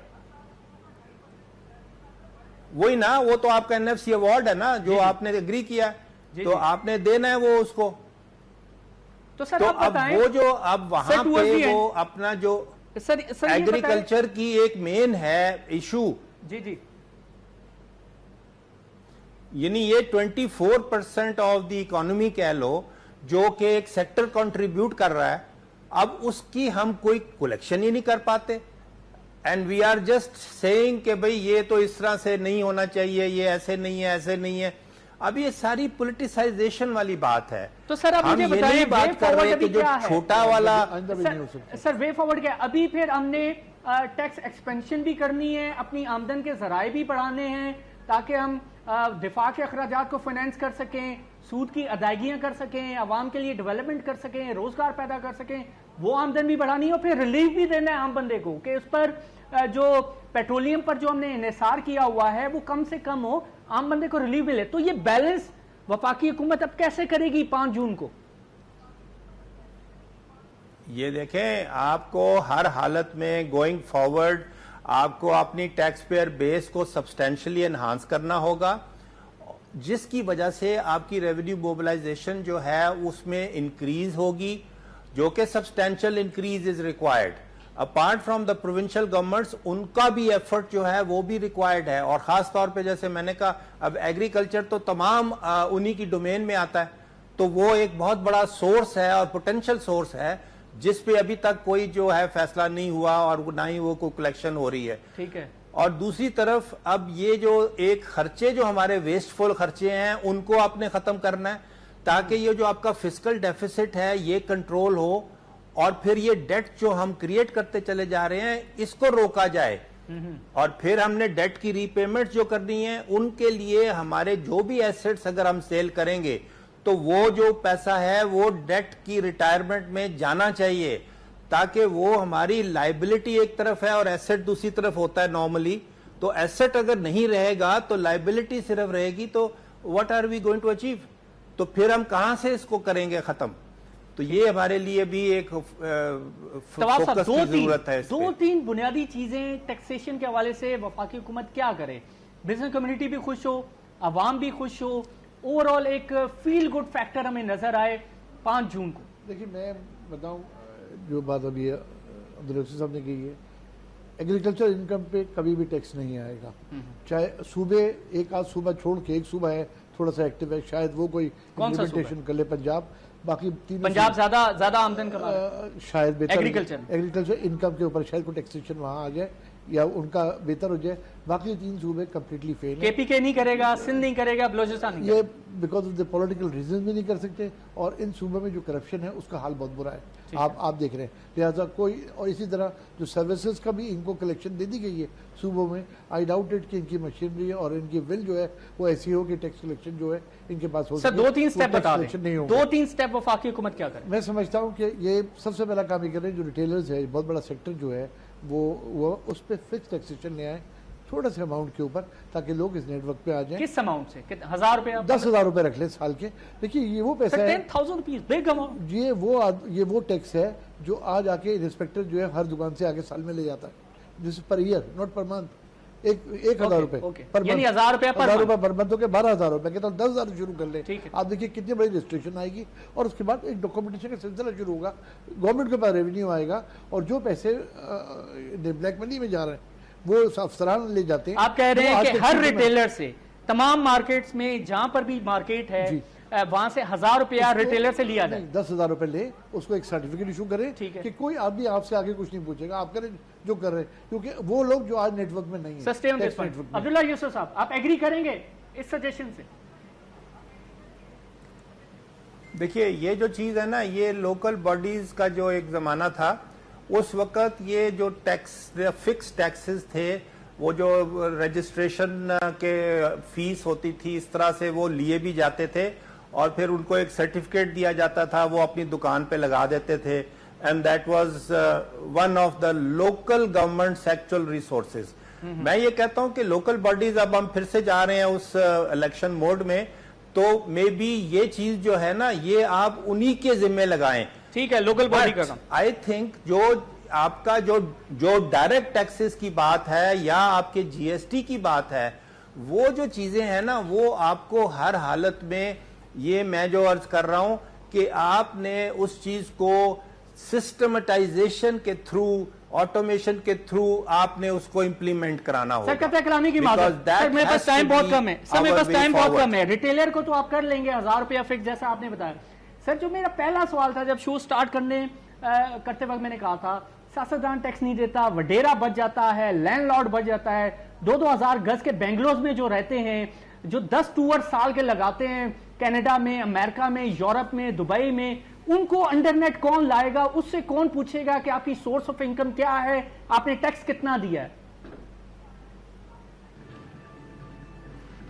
S3: वही ना, वो तो आपका एनएफसी अवार्ड है ना जो आपने एग्री किया, तो आपने देना है वो उसको।
S1: तो सर
S3: तो
S1: आप
S3: अब
S1: बताएं,
S3: वो जो अब वहां पे वो अपना जो
S1: सर ये
S3: एग्रीकल्चर की एक मेन है इशू,
S1: जी जी,
S3: यानी ये 24% ऑफ द इकोनॉमी कह लो जो कि एक सेक्टर कंट्रीब्यूट कर रहा है, अब उसकी हम कोई कलेक्शन ही नहीं कर पाते। And we are just saying कि भाई ये तो इस तरह से नहीं होना चाहिए, ये ऐसे नहीं है, ऐसे नहीं है। अब ये सारी पॉलिटिसाइजेशन वाली बात है।
S1: तो सर अब
S3: हम
S1: मुझे
S3: ये
S1: बताइए,
S3: नहीं बात
S1: वे
S3: कर रहे
S1: फॉरवर्ड
S3: कि
S1: अभी
S3: जो
S1: क्या है?
S3: छोटा वाला
S1: सर वे फॉरवर्ड क्या है? अभी फिर हमने टैक्स एक्सपेंशन भी करनी है, अपनी आमदन के जराए भी बढ़ाने हैं ताकि हम दिफा के अखराजात को फाइनेंस कर सकें, सूद की अदायगियां कर सकें, आवाम के लिए डेवलपमेंट कर सकें, रोजगार पैदा कर सकें, वो आमदन भी बढ़ानी है और फिर रिलीफ भी देना है आम बंदे को कि उस पर जो पेट्रोलियम पर जो हमने इन्हिसार किया हुआ है वो कम से कम हो, आम बंदे को रिलीफ मिले। तो ये बैलेंस वफाकी हुकूमत अब कैसे करेगी 5 जून को?
S3: ये देखें, आपको हर हालत में गोइंग फॉरवर्ड आपको अपनी टैक्स पेयर बेस को सब्सटेंशियली एनहांस करना होगा, जिसकी वजह से आपकी रेवेन्यू मोबिलाइजेशन जो है उसमें इंक्रीज होगी, जो कि substantial increase is required. Apart from the provincial governments, उनका भी एफर्ट जो है वो भी रिक्वायर्ड है। और खास तौर पे जैसे मैंने कहा, अब एग्रीकल्चर तो तमाम उन्हीं की डोमेन में आता है, तो वो एक बहुत बड़ा सोर्स है और पोटेंशियल सोर्स है जिस पे अभी तक कोई जो है फैसला नहीं हुआ और ना ही वो कोई कलेक्शन हो रही है।
S1: ठीक है।
S3: और दूसरी तरफ अब ये जो एक खर्चे जो हमारे वेस्टफुल खर्चे हैं उनको आपने खत्म करना है ताकि ये जो आपका फिस्कल डेफिसिट है ये कंट्रोल हो और फिर ये डेट जो हम क्रिएट करते चले जा रहे हैं इसको रोका जाए। और फिर हमने डेट की रीपेमेंट जो करनी है उनके लिए हमारे जो भी एसेट्स अगर हम सेल करेंगे तो वो जो पैसा है वो डेट की रिटायरमेंट में जाना चाहिए, ताकि वो हमारी लाइबिलिटी एक तरफ है और एसेट दूसरी तरफ होता है नॉर्मली। तो एसेट अगर नहीं रहेगा तो लाइबिलिटी सिर्फ रहेगी, तो what are we going to achieve? तो फिर हम कहां से इसको करेंगे खत्म? तो ये हमारे लिए भी एक फोकस की जरूरत है।
S1: 2-3 बुनियादी चीजें टैक्सेशन के हवाले से वफाकी हुकूमत क्या करे? बिजनेस कम्युनिटी भी खुश हो, अवाम भी खुश हो, ओवरऑल एक फील गुड फैक्टर हमें नजर आए 5 जून को।
S2: देखिए मैं बताऊं, जो बात अभी अब्दुल रशीद साहब ने की है, एग्रीकल्चर इनकम पे कभी भी टैक्स नहीं आएगा। चाहे सूबे एक आध सूबा छोड़ के, एक सूबा है थोड़ा सा एक्टिव है, शायद वो कोई इम्प्लीमेंटेशन कर ले, पंजाब, बाकी तीन
S1: पंजाब ज्यादा आमदन का
S2: शायद बेहतर
S1: एग्रीकल्चर
S2: इनकम के ऊपर शायद कोई टैक्सेशन वहां आ जाए या उनका बेहतर हो जाए। बाकी 3 सूबे कम्प्लीटली फेल है।
S1: केपीके नहीं करेगा, सिंध नहीं करेगा, बलोचिस्तान नहीं
S2: ये because of the political reason भी नहीं कर सकते और इन सूबों में जो करप्शन है उसका हाल बहुत बुरा है, आप देख रहे हैं। लिहाजा कोई, और इसी तरह जो सर्विसेज का भी इनको कलेक्शन दे दी गई है सूबों में, आई डाउट इट कि इनकी मशीनरी और इनकी विल जो है वो ऐसी हो कि टैक्स कलेक्शन जो है इनके पास हो।
S1: सर 2-3 स्टेप बता दें, 2-3 स्टेप वफाकी हुकूमत क्या करे?
S2: मैं समझता हूँ कि ये सबसे पहला काम ये कर रहे हैं, जो रिटेलर्स है, बहुत बड़ा सेक्टर जो है वो उस पर फिक्स टैक्सेशन ले आए थोड़ा सा अमाउंट के ऊपर, ताकि लोग इस नेटवर्क पे आ जाएं।
S1: किस अमाउंट से? 1000 रुपए,
S2: 10,000 रुपए रख ले साल के। देखिए ये वो पैसा है,
S1: 10,000 रुपीज बिग अमाउंट।
S2: ये वो टैक्स है जो आज आके इंस्पेक्टर जो है हर दुकान से आगे साल में ले जाता है, जिस per year not per month. 1,000 रुपए
S1: यानी 1000 रुपए
S2: पर मंथ हो गए 12,000 रुपए के, तो 10,000 शुरू कर ले। आप देखिए कितनी बड़ी रजिस्ट्रेशन आएगी और उसके बाद एक डॉक्यूमेंटेशन का सिलसिला शुरू होगा, गवर्नमेंट के पास रेवेन्यू आएगा और जो पैसे ब्लैक मनी में जा रहे हैं वो अफसरान ले जाते हैं।
S1: आप कह रहे हैं कि हर रिटेलर से तमाम मार्केट्स में जहां पर भी मार्केट है वहां से 1000 रुपया रिटेलर से लिया जाए,
S2: 10,000 रुपए ले, उसको एक सर्टिफिकेट इशू करें कि कोई आदमी आपसे आगे कुछ नहीं पूछेगा, आप करें जो कर रहे हैं, क्योंकि वो लोग जो आज नेटवर्क में नहीं है।
S1: अब्दुल्ला यूसुफ साहब, आप एग्री करेंगे इस सजेशन से?
S3: देखिए ये जो चीज है ना, ये लोकल बॉडीज का जो एक जमाना था, उस वक्त ये जो टैक्स फिक्स टैक्सेस थे, वो जो रजिस्ट्रेशन के फीस होती थी, इस तरह से वो लिए भी जाते थे और फिर उनको एक सर्टिफिकेट दिया जाता था, वो अपनी दुकान पे लगा देते थे। and that was one of the local government's actual resources. मैं ये कहता हूं कि लोकल बॉडीज, अब हम फिर से जा रहे हैं उस इलेक्शन मोड में, तो मे बी ये चीज जो है ना, ये आप उन्हीं के जिम्मे लगाएं.
S1: ठीक है, लोकल बॉडी का काम.
S3: आई थिंक जो आपका जो डायरेक्ट टैक्सेस की बात है या आपके जीएसटी की बात है, वो जो चीजें हैं ना, वो आपको हर हालत में, ये मैं जो अर्ज कर रहा हूं कि आपने उस चीज को सिस्टमेटाइजेशन के थ्रू, ऑटोमेशन के थ्रू आपने उसको इंप्लीमेंट कराना होगा.
S1: सर कतई कलामी की बात है. सर मेरे पास टाइम बहुत कम है. सर मेरे पास टाइम बहुत कम है. रिटेलर को तो आप कर लेंगे 1000 रुपया फिक्स, जैसा आपने बताया. सर जो मेरा पहला सवाल था, जब शो स्टार्ट करते वक्त मैंने कहा था सियासतदान टैक्स नहीं देता, वडेरा बच जाता है, लैंडलॉर्ड बच जाता है. 2-2000 गज के बेंगलोर में जो रहते हैं, जो 10 टूर साल के लगाते हैं कनाडा में, अमेरिका में, यूरोप में, दुबई में, उनको अंडरनेट कौन लाएगा? उससे कौन पूछेगा कि आपकी सोर्स ऑफ इनकम क्या है, आपने टैक्स कितना दिया है?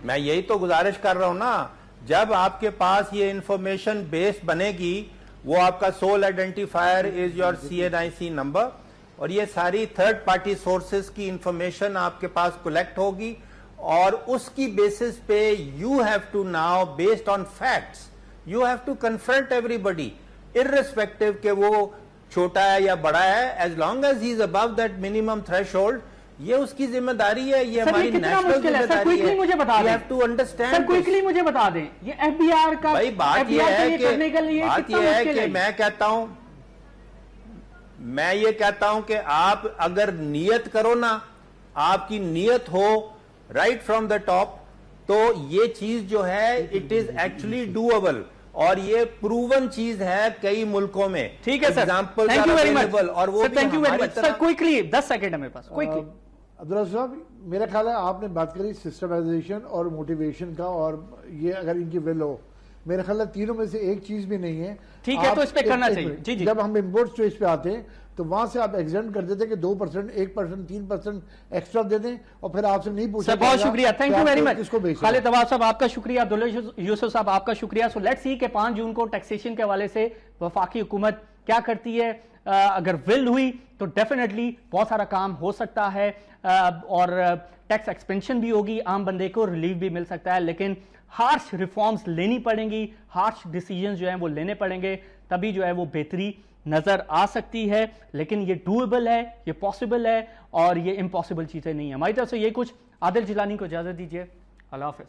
S3: मैं यही तो गुजारिश कर रहा हूं ना, जब आपके पास ये इंफॉर्मेशन बेस बनेगी, वो आपका sole identifier is your CNIC number, और ये सारी थर्ड पार्टी सोर्सेस की इंफॉर्मेशन आपके पास कलेक्ट होगी, और उसकी बेसिस पे you have to now, based on facts, you have to confront everybody, irrespective के वो छोटा है या बड़ा है, as long as he is above that minimum threshold. ये उसकी जिम्मेदारी है, ये हमारी नेशनल जिम्मेदारी है.
S1: मुझे बता दें.
S3: You have to understand.
S1: Sir quickly मुझे बता दें, ये FBR का,
S3: भाई बात ये है कि मैं कहता हूं कि आप अगर नियत करो ना, आपकी नियत हो राइट फ्रॉम द टॉप, तो ये चीज जो है इट इज एक्चुअली डूएबल, और ये प्रूवन चीज है कई मुल्कों में.
S1: ठीक है sir,
S3: example
S1: thank you very much.
S3: और वो
S1: thank you very much. Sir quickly 10 second है मेरे पास, क्विकली.
S2: अब्दुल्ला साहब, मेरा ख्याल है आपने बात करी सिस्टमाइजेशन और मोटिवेशन का, और ये अगर इनकी विल हो, मेरा ख्याल है तीनों में से एक चीज भी नहीं है.
S1: ठीक है, तो इस पे करना चाहिए. जी जी.
S2: जब हम इम्पोर्ट स्टेज पे आते हैं तो वहां से आप एग्जेंट कर देते कि 2%, 1%, 3% एक्स्ट्रा दे दें, और फिर आपसे नहीं पूछा.
S1: सर बहुत शुक्रिया, थैंक यू वेरी मच.
S2: इसको
S1: खालिद अब्बास साहब आपका शुक्रिया, अब्दुल्ला यूसुफ साहब आपका शुक्रिया. सो लेट्स सी कि 5 जून को टैक्सेशन के हवाले से वफाकी हुकूमत क्या करती है. अगर विल हुई तो डेफिनेटली बहुत सारा काम हो सकता है, और टैक्स एक्सपेंशन भी होगी, आम बंदे को रिलीफ भी मिल सकता है. लेकिन हार्श रिफॉर्म्स लेनी पड़ेंगी, हार्श डिसीजंस जो हैं वो लेने पड़ेंगे, तभी जो है वो बेहतरी नजर आ सकती है. लेकिन ये डूएबल है, ये पॉसिबल है, और ये इम्पॉसिबल चीजें नहीं है. हमारी तरफ से ये कुछ. आदिल जिलानी को इजाजत दीजिए. अल्लाह हाफिज.